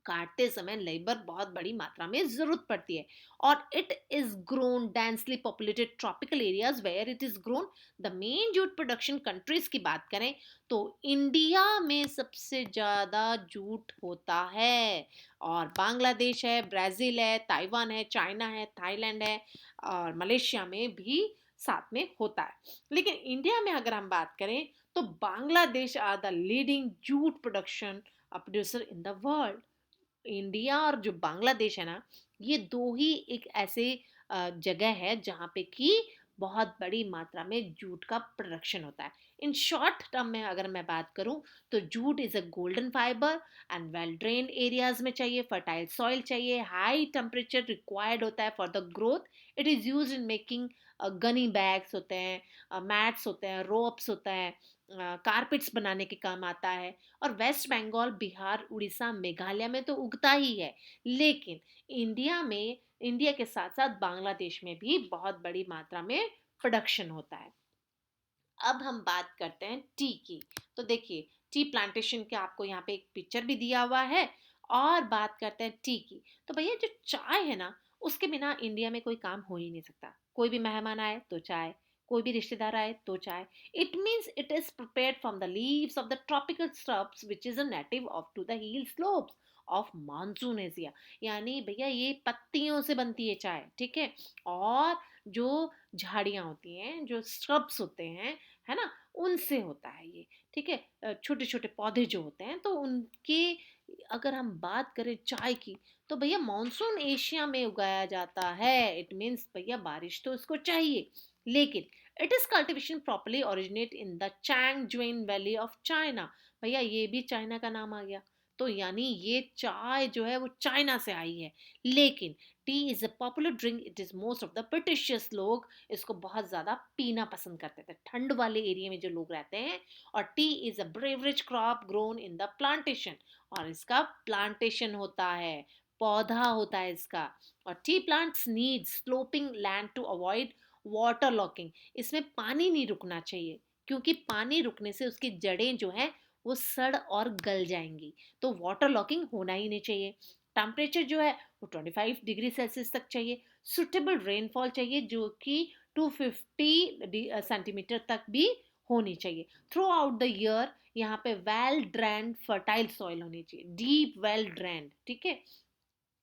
Speaker 1: काटते समय लेबर बहुत बड़ी मात्रा में जरूरत पड़ती है। और it is grown densely populated tropical areas where it is grown. The main jute production countries की बात करें तो इंडिया में सबसे ज्यादा जूट होता है। और बांग्लादेश है, ब्राजील है, ताइवान है, चाइना है, थाईलैंड है, और मलेशिया में भी साथ में होता है। लेकिन इंडिया में अगर हम बात करें तो Bangladesh are the leading jute production producer in the world. India और जो बांग्लादेश है ना, ये दो ही एक ऐसे जगह है जहाँ पे कि बहुत बड़ी मात्रा में जूट का प्रोडक्शन होता है। इन शॉर्ट टर्म में अगर मैं बात करूं तो jute is a golden fibre and well drained areas में चाहिए, फर्टाइल सॉइल चाहिए, हाई टेम्परेचर रिक्वायर्ड होता है for the growth. It is use in making Ghani bags होते हैं, मैट्स होते हैं, रोप्स होता है, कारपेट्स बनाने के काम आता है। और वेस्ट बंगाल, बिहार, उड़ीसा, मेघालय में तो उगता ही है। लेकिन इंडिया के साथ साथ बांग्लादेश में भी बहुत बड़ी मात्रा में प्रोडक्शन होता है। अब हम बात करते हैं टी की। तो देखिए टी प्लांटेशन के आपको यहाँ पे एक पिक्चर भी दिया हुआ है। और बात करते हैं टी की, तो भैया जो चाय है ना, उसके बिना इंडिया में कोई काम हो ही नहीं सकता। कोई भी मेहमान आए तो चाय, कोई भी रिश्तेदार आए तो चाय। It means it is prepared from the leaves of the tropical shrubs which is a native of to the hill slopes of monsoon Asia. यानी भैया ये पत्तियों से बनती है चाय। ठीक है, और जो झाड़ियाँ होती हैं, जो स्hrubs होते हैं, है ना, उनसे होता है ये। ठीक है, छोटे छोटे पौधे जो होते हैं तो उनके, अगर हम बात करें चाय की, तो भैया मानसून एशिया में उगाया जाता है। इट मीन्स भैया बारिश तो इसको चाहिए। लेकिन it is cultivation properly originate in the Changjiang valley of China. भैया ये भी चाइना का नाम आ गया। तो यानी ये चाय जो है वो चाइना से आई है। लेकिन T is a popular drink. It is most of the British लोग इसको बहुत ज़्यादा पीना पसंद करते थे, ठंड वाले एरिया में जो लोग रहते हैं। और T is a beverage crop grown in the plantation. और इसका प्लांटेशन होता है, पौधा होता है इसका। और tea plants need sloping land to avoid water logging. इसमें पानी नहीं रुकना चाहिए, क्योंकि पानी रुकने से उसकी जड़ें जो हैं वो सड़ और गल जाएंगी। तो वाटर लॉकिंग होना ही नहीं चाहिए। टेम्परेचर जो है वो 25 डिग्री सेल्सियस तक चाहिए। सुटेबल रेनफॉल चाहिए जो कि 250 सेंटीमीटर तक भी होनी चाहिए थ्रू आउट द ईयर। यहाँ पे वेल ड्रेन्ड फर्टाइल सॉइल होनी चाहिए, डीप वेल ड्रेन्ड। ठीक है,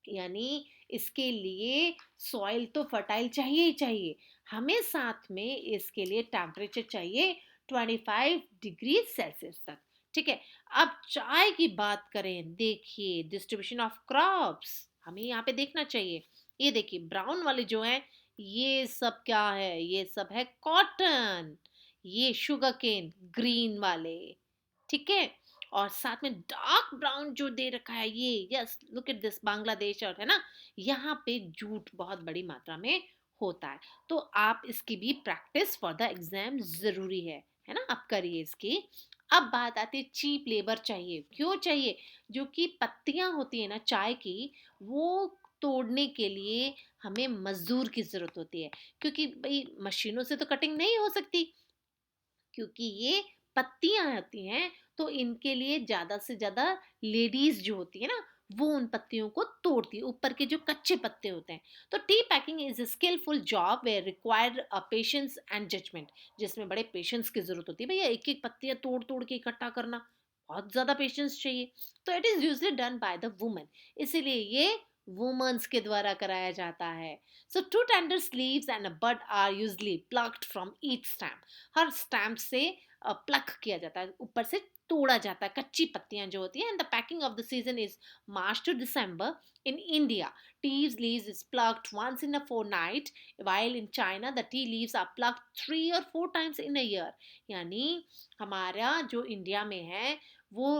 Speaker 1: यानी इसके लिए सॉइल तो फर्टाइल चाहिए ही चाहिए। हमें साथ में इसके लिए टेम्परेचर चाहिए 25 डिग्री सेल्सियस तक। ठीक है, अब चाय की बात करें, देखिए डिस्ट्रीब्यूशन ऑफ क्रॉप्स हमें यहाँ पे देखना चाहिए। ये देखिए ब्राउन वाले जो हैं, ये सब क्या है? ये सब है कॉटन। ये शुगर केन ग्रीन वाले। ठीक है, और साथ में डार्क ब्राउन जो दे रखा है ये, yes look at this, Bangladesh और है ना, यहाँ पे जूट बहुत बड़ी मात्रा में होता है। तो आप इसकी भी प्रैक्टिस फॉर द एग्जाम जरूरी है ना, आप करिए इसकी। अब बात आती है चीप लेबर चाहिए। क्यों चाहिए? जो कि पत्तियां होती है ना चाय की, वो तोड़ने के लिए हमें मजदूर की जरूरत होती है। क्योंकि भाई मशीनों से तो कटिंग नहीं हो सकती, क्योंकि ये पत्तियाँ होती हैं, तो इनके लिए ज़्यादा से ज़्यादा लेडीज़ जो होती है ना, वो उन पत्तियों को तोड़ती है, ऊपर के जो कच्चे पत्ते होते हैं। तो tea packing is a skilful job where required patience and judgement, जिसमें बड़े पेशेंस की ज़रूरत होती है। भैया एक-एक पत्तियाँ तोड़-तोड़ के इकट्ठा करना, बहुत ज़्यादा पेशेंस चाहिए। तो it is usually done by the woman, इसीलिए ये वुमन्स के द्वारा कराया जाता है। So two tender leaves and a bud are usually plucked from each stem. Her stamp से प्लक किया जाता है, ऊपर से तोड़ा जाता है कच्ची पत्तियां जो होती हैं। And the packing of the season is March two December in India. Tea's leaves is plucked once in a fortnight, while in China the tea leaves are plucked 3 or 4 times in a year. यानी हमारा जो India में है वो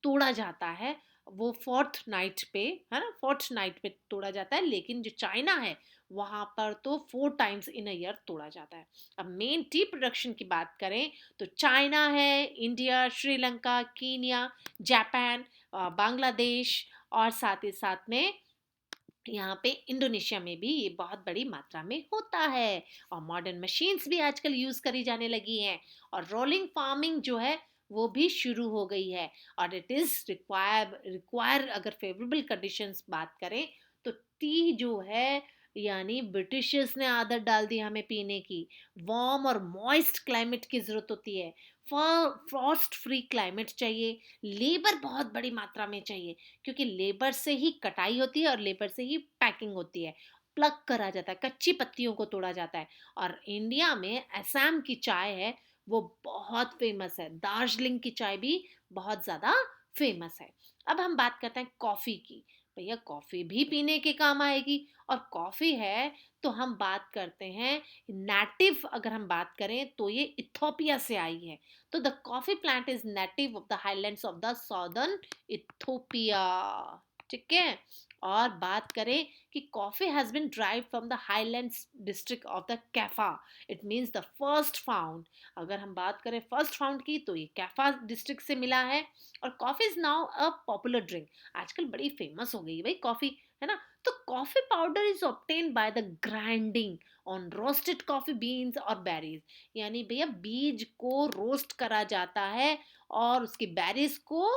Speaker 1: तोड़ा जाता है, वो फोर्थ नाइट पे, है ना, फोर्थ नाइट पे तोड़ा जाता है। लेकिन जो चाइना है वहाँ पर तो 4 टाइम्स इन अ ईयर तोड़ा जाता है। अब मेन टी प्रोडक्शन की बात करें तो चाइना है, India, Sri Lanka, Kenya, Japan, Bangladesh, और साथ ही साथ में यहाँ पे इंडोनेशिया में भी ये बहुत बड़ी मात्रा में होता है। और मॉडर्न मशीन्स भी आजकल यूज करी जाने लगी हैं, और रोलिंग फार्मिंग जो है वो भी शुरू हो गई है। और इट इज रिक्वायर अगर फेवरेबल कंडीशंस बात करें तो टी जो है, यानी ब्रिटिशर्स ने आदत डाल दी हमें पीने की। वार्म और मॉइस्ट क्लाइमेट की जरूरत होती है, फ्रॉस्ट फ्री क्लाइमेट चाहिए, लेबर बहुत बड़ी मात्रा में चाहिए, क्योंकि लेबर से ही कटाई होती है और लेबर से ही पैकिंग होती है। प्लग करा जाता है, कच्ची पत्तियों को तोड़ा जाता है। और इंडिया में असम की चाय है वो बहुत फेमस है, दार्जिलिंग की चाय भी बहुत ज़्यादा फेमस है। अब हम बात करते हैं कॉफ़ी की। भैया कॉफ़ी भी पीने के काम आएगी, और कॉफ़ी है तो हम बात करते हैं नेटिव, अगर हम बात करें तो ये इथोपिया से आई है। तो the coffee plant is native of the highlands of the southern Ethiopia. ठीक है। और बात करें कि coffee has been drive from the highlands district of the Kaffa, it means the first found. अगर हम बात करें फर्स्ट फाउंड की तो ये कैफा डिस्ट्रिक्ट से मिला है। और coffee is now a popular drink, आजकल बड़ी फेमस हो गई है भाई कॉफी, है ना। तो coffee powder is obtain by the grinding on roasted coffee beans और बेरीज, यानी भैया बीज को रोस्ट करा जाता है और उसके बेरीज को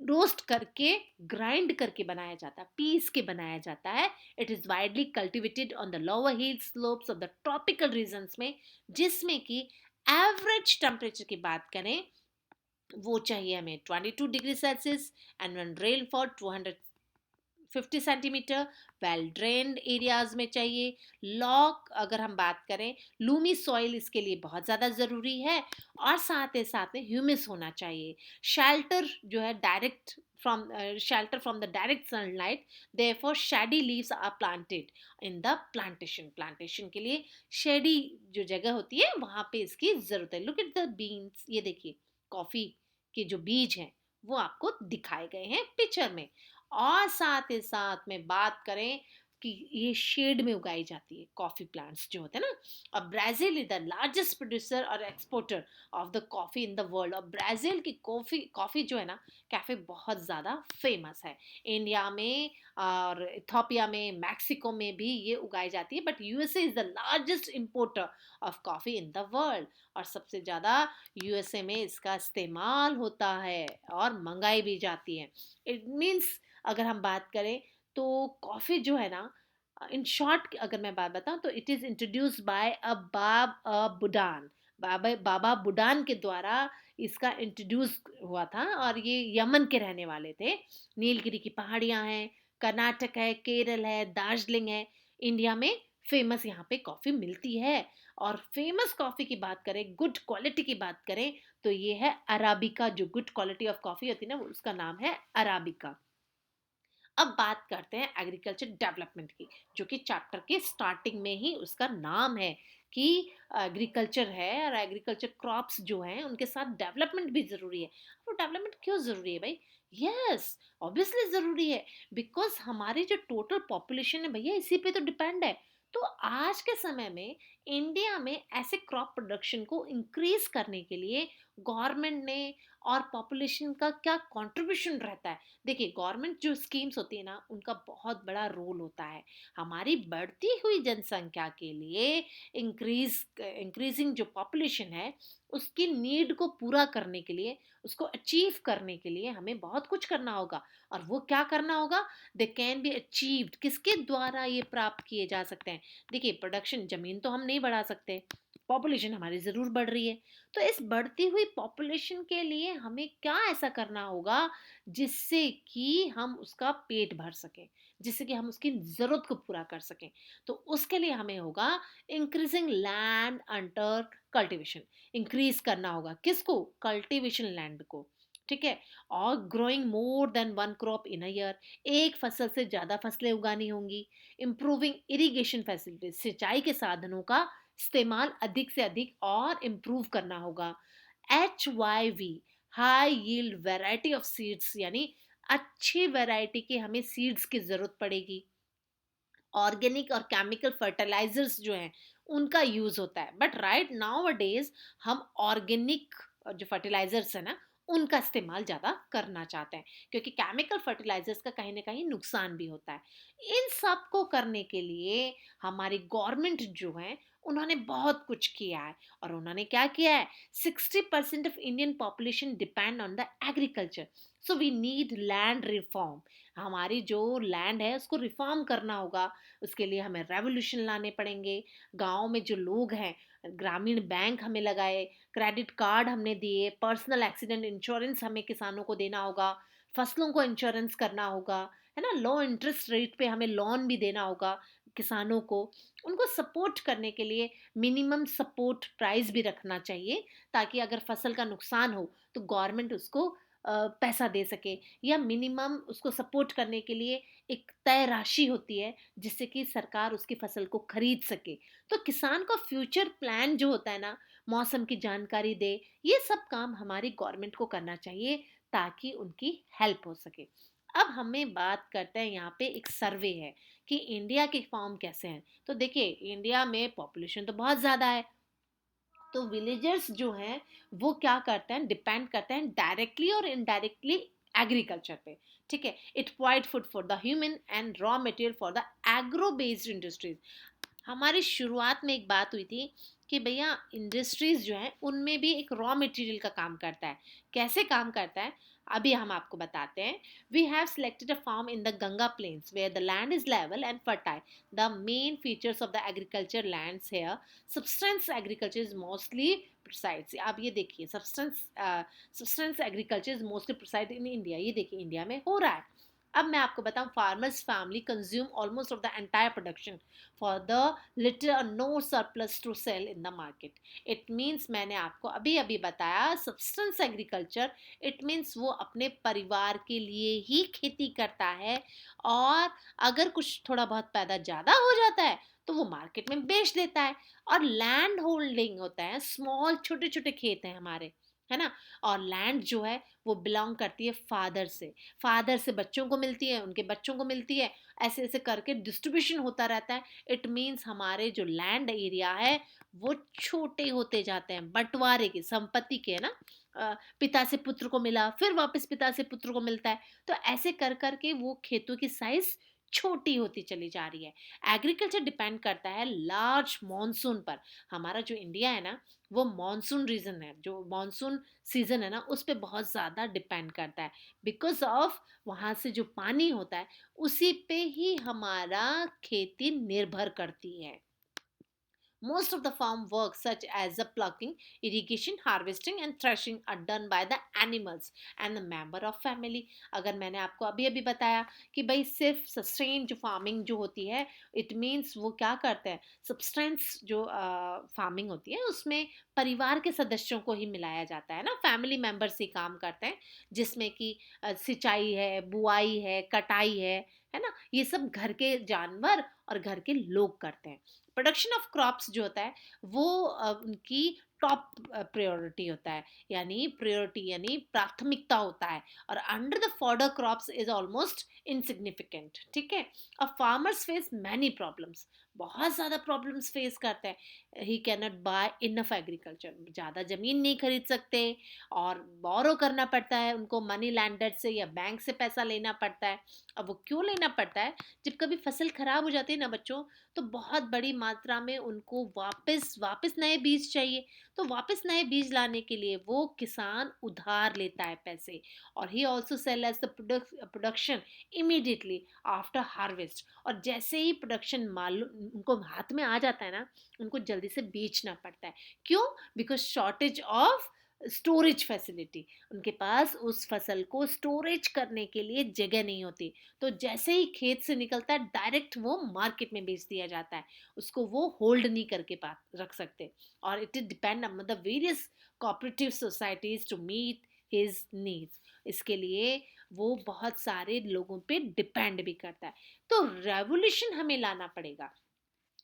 Speaker 1: रोस्ट करके, ग्राइंड करके बनाया जाता है, पीस के बनाया जाता है। It is widely cultivated on the lower hill slopes of the tropical regions में, जिसमें कि एवरेज टेम्परेचर की बात करें वो चाहिए हमें 22 degree Celsius, and one rainfall 250 centimetre. Well drained areas में चाहिए। लॉक अगर हम बात करें, लूमी सॉइल इसके लिए बहुत ज़्यादा ज़रूरी है। और साथ ही साथ में ह्यूमिस होना चाहिए। शेल्टर जो है direct from shelter from the direct sunlight, therefore shady leaves are planted in the plantation. Plantation के लिए शेडी जो जगह होती है वहाँ पे इसकी ज़रूरत है। लुक एट द बीन्स, ये देखिए कॉफ़ी के जो बीज हैं वो आपको दिखाए गए हैं पिक्चर में। और साथ ही साथ में बात करें कि ये शेड में उगाई जाती है कॉफी प्लांट्स जो होते हैं ना। और Brazil is the largest producer और exporter of the coffee in the world. और ब्राजील की कॉफी कॉफी जो है ना, कैफे बहुत ज़्यादा फेमस है। इंडिया में और इथोपिया में, मैक्सिको में भी ये उगाई जाती है, but USA is the largest importer of coffee in the world. और सबसे ज़्यादा यूएसए में इसका इस्तेमाल होता है और मंगाई भी जाती है। इट मीन्स अगर हम बात करें तो कॉफ़ी जो है ना, इन शॉर्ट अगर मैं बात बताऊं तो इट इज़ इंट्रोड्यूस बाय अ बुडान, बाबा बुडान के द्वारा इसका इंट्रोड्यूस हुआ था। और ये यमन के रहने वाले थे। नीलगिरी की पहाड़ियाँ हैं, कर्नाटक है, केरल है, दार्जिलिंग है, इंडिया में फेमस यहाँ पे कॉफ़ी मिलती है। और फेमस कॉफ़ी की बात करें, गुड क्वालिटी की बात करें तो ये है अराबिका। जो गुड क्वालिटी ऑफ कॉफ़ी होती है ना, उसका नाम है अराबिका। अब बात करते हैं एग्रीकल्चर डेवलपमेंट की, जो कि चैप्टर के स्टार्टिंग में ही उसका नाम है कि एग्रीकल्चर है, और एग्रीकल्चर क्रॉप्स जो हैं उनके साथ डेवलपमेंट भी ज़रूरी है। वो डेवलपमेंट क्यों ज़रूरी है भाई? यस, ऑब्वियसली ज़रूरी है, बिकॉज हमारी जो टोटल पॉपुलेशन है भैया इसी पे तो डिपेंड है। तो आज के समय में इंडिया में ऐसे क्रॉप प्रोडक्शन को इंक्रीज करने के लिए गवर्नमेंट ने और पॉपुलेशन का क्या कंट्रीब्यूशन रहता है। देखिए, गवर्नमेंट जो स्कीम्स होती है ना, उनका बहुत बड़ा रोल होता है हमारी बढ़ती हुई जनसंख्या के लिए। इंक्रीजिंग जो पॉपुलेशन है, उसकी नीड को पूरा करने के लिए, उसको अचीव करने के लिए हमें बहुत कुछ करना होगा। और वो क्या करना होगा? दे कैन बी अचीव्ड, किसके द्वारा ये प्राप्त किए जा सकते हैं? देखिए, प्रोडक्शन, जमीन तो हम नहीं बढ़ा सकते, पॉपुलेशन हमारी ज़रूर बढ़ रही है। तो इस बढ़ती हुई पॉपुलेशन के लिए हमें क्या ऐसा करना होगा जिससे कि हम उसका पेट भर सकें, जिससे कि हम उसकी ज़रूरत को पूरा कर सकें? तो उसके लिए हमें होगा increasing land under cultivation. Increase करना होगा किसको? कल्टीवेशन लैंड को। ठीक है। और growing more than one crop in a year, एक फसल से ज़्यादा फसलें उगानी होंगी। इम्प्रूविंग इरिगेशन फैसिलिटीज, सिंचाई के साधनों का इस्तेमाल अधिक से अधिक और इम्प्रूव करना होगा। HYV, high yield variety of seeds, यानी अच्छी वैरायटी के हमें सीड्स की जरूरत पड़ेगी। ऑर्गेनिक और केमिकल फर्टिलाइजर्स जो हैं, उनका यूज होता है, बट राइट नाउ डेज हम ऑर्गेनिक जो फर्टिलाइजर्स है ना, उनका इस्तेमाल ज़्यादा करना चाहते हैं, क्योंकि केमिकल फर्टिलाइजर्स का कहीं ना कहीं नुकसान भी होता है। इन सब को करने के लिए हमारी गवर्नमेंट जो है, उन्होंने बहुत कुछ किया है। और उन्होंने क्या किया है? 60% of Indian population depend on the agriculture. So we need land reform. हमारी जो लैंड है, उसको रिफॉर्म करना होगा। उसके लिए हमें रेवोल्यूशन लाने पड़ेंगे। गांव में जो लोग हैं, ग्रामीण बैंक हमें लगाए, क्रेडिट कार्ड हमने दिए, पर्सनल एक्सीडेंट इंश्योरेंस हमें किसानों को देना होगा, फसलों को इंश्योरेंस करना होगा, है ना। लो इंटरेस्ट रेट पे हमें लोन भी देना होगा किसानों को। उनको सपोर्ट करने के लिए मिनिमम सपोर्ट प्राइस भी रखना चाहिए, ताकि अगर फसल का नुकसान हो तो गवर्नमेंट उसको पैसा दे सके। या मिनिमम उसको सपोर्ट करने के लिए एक तय राशि होती है, जिससे कि सरकार उसकी फसल को खरीद सके। तो किसान का फ्यूचर प्लान जो होता है ना, मौसम की जानकारी दे, ये सब काम हमारी गवर्नमेंट को करना चाहिए, ताकि उनकी हेल्प हो सके। अब हमें बात करते हैं, यहाँ पे एक सर्वे है कि इंडिया के फॉर्म कैसे हैं। तो देखिए, इंडिया में पॉपुलेशन तो बहुत ज़्यादा है, तो विलेजर्स जो हैं, वो क्या करते हैं? डिपेंड करते हैं डायरेक्टली और इनडायरेक्टली एग्रीकल्चर पे। ठीक है। It provide food for the human and raw material for the agro based industries. हमारी शुरुआत में एक बात हुई थी कि भैया, इंडस्ट्रीज जो हैं, उनमें भी एक रॉ मटेरियल का काम करता है। कैसे काम करता है, अभी हम आपको बताते हैं। We have selected a farm in the Ganga plains where the land is level and fertile. The main features of the agriculture lands here, subsistence agriculture is mostly practised. आप ये देखिए, subsistence agriculture is mostly practised in India. ये देखिए, India में हो रहा है। अब मैं आपको बताऊं, farmers family consume almost of the entire production for the little और no surplus to sell in the market. It means, मैंने आपको अभी अभी बताया, सब्सटेंस एग्रीकल्चर, इट मीन्स वो अपने परिवार के लिए ही खेती करता है। और अगर कुछ थोड़ा बहुत पैदा ज़्यादा हो जाता है, तो वो मार्केट में बेच देता है। और लैंड होल्डिंग होता है, स्मॉल छोटे छोटे खेत हैं हमारे, है ना। और लैंड जो है, वो बिलोंग करती है फादर से। फादर से बच्चों को मिलती है, उनके बच्चों को मिलती है, ऐसे ऐसे करके डिस्ट्रीब्यूशन होता रहता है। इट मीन्स हमारे जो लैंड एरिया है, वो छोटे होते जाते हैं, बंटवारे की संपत्ति के, है ना। पिता से पुत्र को मिला, फिर वापस पिता से पुत्र को मिलता है। तो ऐसे कर करके वो खेतों की साइज छोटी होती चली जा रही है। एग्रीकल्चर डिपेंड करता है लार्ज मॉनसून पर। हमारा जो इंडिया है ना, वो मॉनसून रीजन है, जो मॉनसून सीजन है ना, उस पर बहुत ज़्यादा डिपेंड करता है। बिकॉज ऑफ वहाँ से जो पानी होता है, उसी पे ही हमारा खेती निर्भर करती है। Most of the farm work, such as the plucking, irrigation, harvesting and threshing, are done by the animals and the member of family. अगर मैंने आपको अभी अभी बताया कि भाई सिर्फ सस्टेन जो फार्मिंग जो होती है, इट मीन्स वो क्या करते हैं, सब्सटेंस जो फार्मिंग होती है, उसमें परिवार के सदस्यों को ही मिलाया जाता है ना, फैमिली मेंबर्स ही काम करते हैं। जिसमें कि सिंचाई है, बुआई है, कटाई है ना। ये सब घर के जानवर और घर के लोग करते हैं। प्रोडक्शन ऑफ क्रॉप्स जो होता है, वो उनकी टॉप प्रायोरिटी होता है, यानी प्रायोरिटी यानी प्राथमिकता होता है। और under the fodder crops is almost insignificant. ठीक है। अब फार्मर्स फेस मैनी प्रॉब्लम्स। बहुत ज़्यादा प्रॉब्लम्स फेस करता है। He can not buy enough agriculture, ज़्यादा ज़मीन नहीं खरीद सकते और बोरो करना पड़ता है उनको, मनी लैंडर से या बैंक से पैसा लेना पड़ता है। अब वो क्यों लेना पड़ता है? जब कभी फसल खराब हो जाती है ना बच्चों, तो बहुत बड़ी मात्रा में उनको वापस वापस नए बीज चाहिए। तो वापस नए बीज लाने के लिए वो किसान उधार लेता है पैसे, और ही also sell as the production immediately after harvest. और जैसे ही प्रोडक्शन मालूम उनको हाथ में आ जाता है ना, उनको जल्दी से बेचना पड़ता है। क्यों? Because shortage of storage facility, उनके पास उस फसल को स्टोरेज करने के लिए जगह नहीं होती। तो जैसे ही खेत से निकलता है डायरेक्ट वो मार्केट में बेच दिया जाता है, उसको वो होल्ड नहीं करके पास रख सकते। और it is depend on the various cooperative societies to meet his needs. इसके लिए वो बहुत सारे लोगों पे डिपेंड भी करता है। तो रेवोल्यूशन हमें लाना पड़ेगा।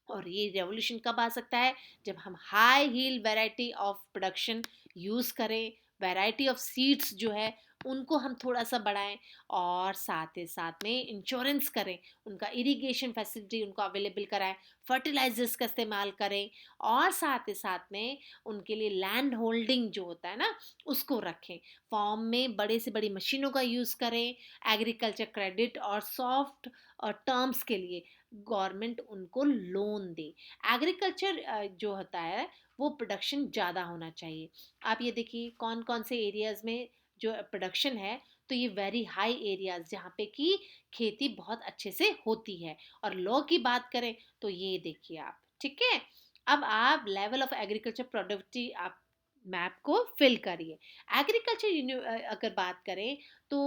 Speaker 1: और ये रेवोल्यूशन कब आ सकता है? जब हम high heel variety of production use करें, वैरायटी ऑफ सीड्स जो है उनको हम थोड़ा सा बढ़ाएं, और साथ ही साथ में इंश्योरेंस करें, उनका इरिगेशन फैसिलिटी उनको अवेलेबल कराएं, फर्टिलाइजर्स का इस्तेमाल करें, और साथ ही साथ में उनके लिए लैंड होल्डिंग जो होता है ना उसको रखें। फार्म में बड़े से बड़ी मशीनों का यूज़ करें, एग्रीकल्चर क्रेडिट और सॉफ्ट टर्म्स के लिए गवर्नमेंट उनको लोन दे। एग्रीकल्चर जो होता है वो प्रोडक्शन ज़्यादा होना चाहिए। आप ये देखिए कौन कौन से एरियाज़ में जो प्रोडक्शन है, तो ये वेरी हाई एरियाज जहाँ पे कि खेती बहुत अच्छे से होती है। और लॉ की बात करें तो ये देखिए आप, ठीक है। अब आप लेवल ऑफ एग्रीकल्चर प्रोडक्टिविटी आप मैप को फिल करिए। एग्रीकल्चर अगर बात करें तो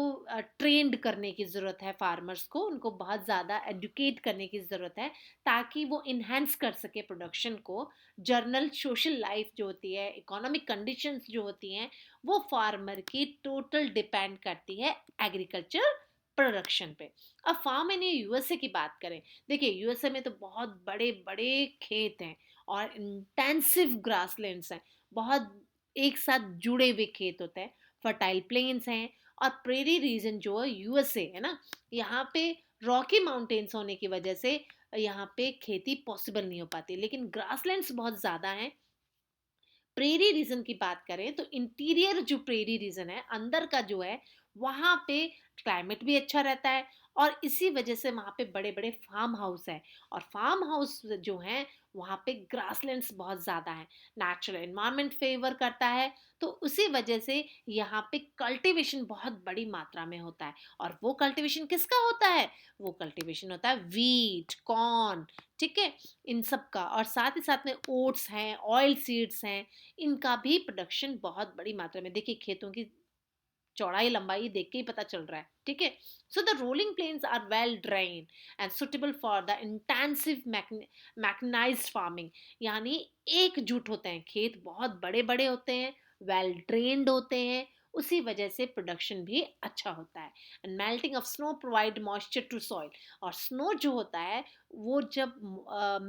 Speaker 1: ट्रेंड करने की ज़रूरत है फार्मर्स को, उनको बहुत ज़्यादा एडुकेट करने की ज़रूरत है ताकि वो इन्हेंस कर सके प्रोडक्शन को। जर्नल सोशल लाइफ जो होती है, इकोनॉमिक कंडीशंस जो होती हैं, वो फार्मर की टोटल डिपेंड करती है एग्रीकल्चर प्रोडक्शन पे। अब फार्म इन यूएसए की बात करें, देखिए यूएसए में तो बहुत बड़े बड़े खेत हैं और इंटेंसिव ग्रासलैंड्स हैं, बहुत एक साथ जुड़े हुए खेत होते हैं, फर्टाइल प्लेन्स हैं। और प्रेरी रीजन जो है यूएसए है ना, यहाँ पे रॉकी माउंटेन्स होने की वजह से यहाँ पे खेती पॉसिबल नहीं हो पाती, लेकिन ग्रासलैंड्स बहुत ज़्यादा हैं। प्रेरी रीजन की बात करें तो इंटीरियर जो प्रेरी रीजन है अंदर का जो है, वहाँ पे क्लाइमेट भी अच्छा रहता है, और इसी वजह से वहाँ पे बड़े बड़े फार्म हाउस है। और फार्म हाउस जो हैं वहाँ पे ग्रासलैंड्स बहुत ज़्यादा हैं, नेचुरल एनवायरनमेंट फेवर करता है। तो उसी वजह से यहाँ पे कल्टीवेशन बहुत बड़ी मात्रा में होता है। और वो कल्टीवेशन किसका होता है? वो कल्टीवेशन होता है वीट, कॉर्न, ठीक है, इन सब का। और साथ ही साथ में ओट्स हैं, ऑयल सीड्स हैं, इनका भी प्रोडक्शन बहुत बड़ी मात्रा में। देखिए खेतों की चौड़ाई लंबाई देख के ही पता चल रहा है, ठीक है। So the rolling plains are well drain and suitable for the intensive mechanised farming. यानी एकजुट होते हैं, खेत बहुत बड़े बड़े होते हैं, वेल ड्रेन्ड होते हैं, उसी वजह से प्रोडक्शन भी अच्छा होता है। And melting of snow provide moisture to soil. और स्नो जो होता है वो जब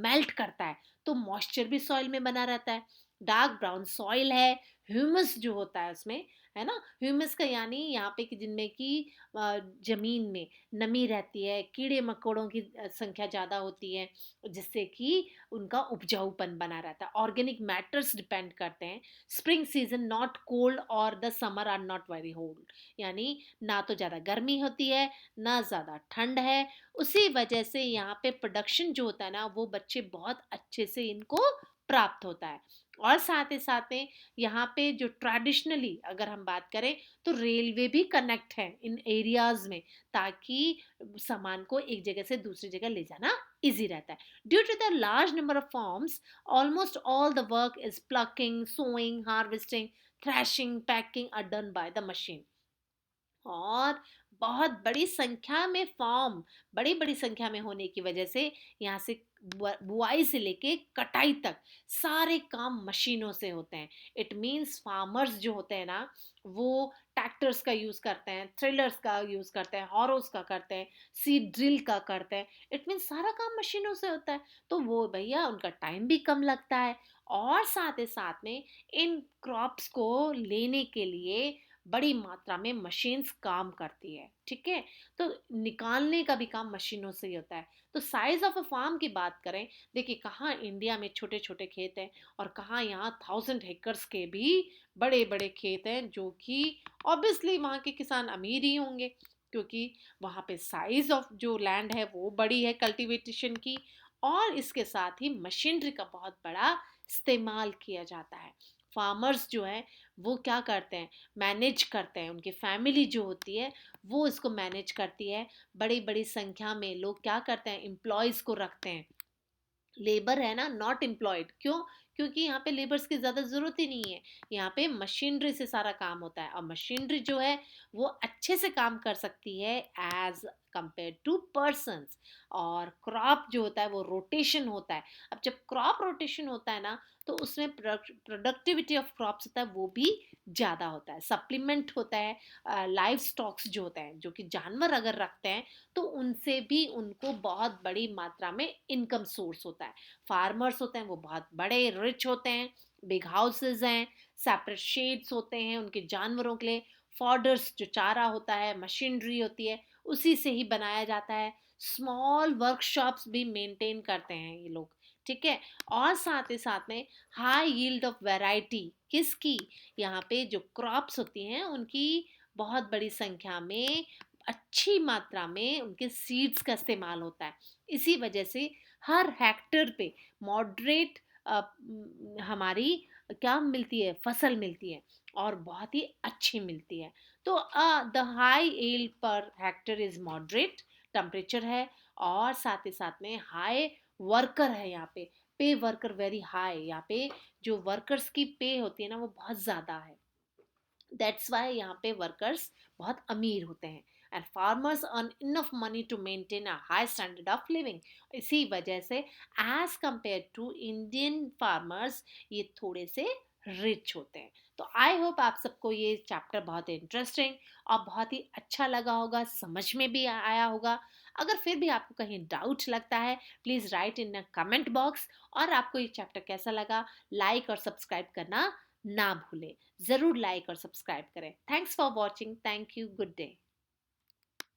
Speaker 1: मेल्ट करता है तो मॉइस्चर भी सॉइल में बना रहता है। डार्क ब्राउन सॉइल है, ह्यूमस जो होता है उसमें, है ना, ह्यूमस का यानी यहाँ पे कि जिनमें कि जमीन में नमी रहती है, कीड़े मकोड़ों की संख्या ज़्यादा होती है, जिससे कि उनका उपजाऊपन बना रहता है। ऑर्गेनिक मैटर्स डिपेंड करते हैं। स्प्रिंग सीजन नॉट कोल्ड और the summer are not very hold. यानी ना तो ज़्यादा गर्मी होती है ना ज़्यादा ठंड है। उसी वजह से यहाँ पे प्रोडक्शन जो होता है ना वो बच्चे बहुत अच्छे से इनको प्राप्त होता है। और साथ ही साथ में यहाँ पे जो ट्रेडिशनली अगर हम बात करें तो रेलवे भी कनेक्ट है इन एरियाज में, ताकि सामान को एक जगह से दूसरी जगह ले जाना इजी रहता है। Due to the large number of farms, almost all the work is plucking, sowing, harvesting, threshing, packing are done by the machine. और बहुत बड़ी संख्या में फॉर्म, बड़ी बड़ी संख्या में होने की वजह से यहाँ से बुआई से लेके कटाई तक सारे काम मशीनों से होते हैं। इट मीन्स फार्मर्स जो होते हैं ना वो ट्रैक्टर्स का यूज़ करते हैं, थ्रिलर्स का यूज़ करते हैं, हॉरोस का करते हैं, सीड ड्रिल का करते हैं। इट मीन्स सारा काम मशीनों से होता है, तो वो भैया उनका टाइम भी कम लगता है। और साथ ही साथ में इन क्रॉप्स को लेने के लिए बड़ी मात्रा में मशीन्स काम करती है, ठीक है। तो निकालने का भी काम मशीनों से ही होता है। तो साइज ऑफ अ फार्म की बात करें, देखिए कहाँ इंडिया में छोटे छोटे खेत हैं और कहाँ यहाँ 1000 एकड़ के भी बड़े बड़े खेत हैं, जो कि ऑब्वियसली वहाँ के किसान अमीर ही होंगे, क्योंकि वहाँ पे साइज ऑफ जो लैंड है वो बड़ी है कल्टीवेटेशन की, और इसके साथ ही मशीनरी का बहुत बड़ा इस्तेमाल किया जाता है। फार्मर्स जो है वो क्या करते हैं, मैनेज करते हैं, उनकी फैमिली जो होती है वो इसको मैनेज करती है। बड़ी बड़ी संख्या में लोग क्या करते हैं, एम्प्लॉयज़ को रखते हैं, लेबर है ना, नॉट एम्प्लॉयड। क्यों? क्योंकि यहाँ पे लेबर्स की ज़्यादा ज़रूरत ही नहीं है। यहाँ पे मशीनरी से सारा काम होता है, और मशीनरी जो है वो अच्छे से काम कर सकती है एज कंपेयर टू पर्सन्स। और क्रॉप जो होता है वो रोटेशन होता है। अब जब क्रॉप रोटेशन होता है ना, तो उसमें प्रोडक्टिविटी ऑफ क्रॉप्स होता है वो भी ज़्यादा होता है, सप्लीमेंट होता है। लाइव स्टॉक्स जो होते हैं, जो कि जानवर अगर रखते हैं, तो उनसे भी उनको बहुत बड़ी मात्रा में इनकम सोर्स होता है। फार्मर्स होते हैं वो बहुत बड़े रिच होते हैं, बिग हाउसेस हैं, सेपरेट शेड्स होते हैं उनके जानवरों के लिए, फॉडर्स जो चारा होता है, मशीनरी होती है, उसी से ही बनाया जाता है। स्मॉल वर्कशॉप्स भी मेंटेन करते हैं ये लोग, ठीक है। और साथ ही साथ में हाई यील्ड ऑफ वैरायटी किसकी, यहाँ पे जो क्रॉप्स होती हैं उनकी बहुत बड़ी संख्या में, अच्छी मात्रा में उनके सीड्स का इस्तेमाल होता है। इसी वजह से हर हेक्टर पे मॉडरेट हमारी क्या मिलती है, फसल मिलती है, और बहुत ही अच्छी मिलती है। तो the high L per hectare is moderate temperature है, और साथ ही साथ में हाई वर्कर है यहाँ पे वर्कर वेरी हाई, यहाँ पे जो वर्कर्स की पे होती है ना वो बहुत ज़्यादा है। दैट्स वाई यहाँ पे वर्कर्स बहुत अमीर होते हैं, and farmers earn enough money to maintain a high standard of living. इसी वजह से as compare to Indian farmers ये थोड़े से रिच होते हैं। तो आई होप आप सबको ये चैप्टर बहुत इंटरेस्टिंग और बहुत ही अच्छा लगा होगा, समझ में भी आया होगा। अगर फिर भी आपको कहीं डाउट लगता है, please write in a comment box. और आपको ये चैप्टर कैसा लगा, लाइक और सब्सक्राइब करना ना भूलें। ज़रूर लाइक और सब्सक्राइब करें। Thanks for watching. Thank you. Good day.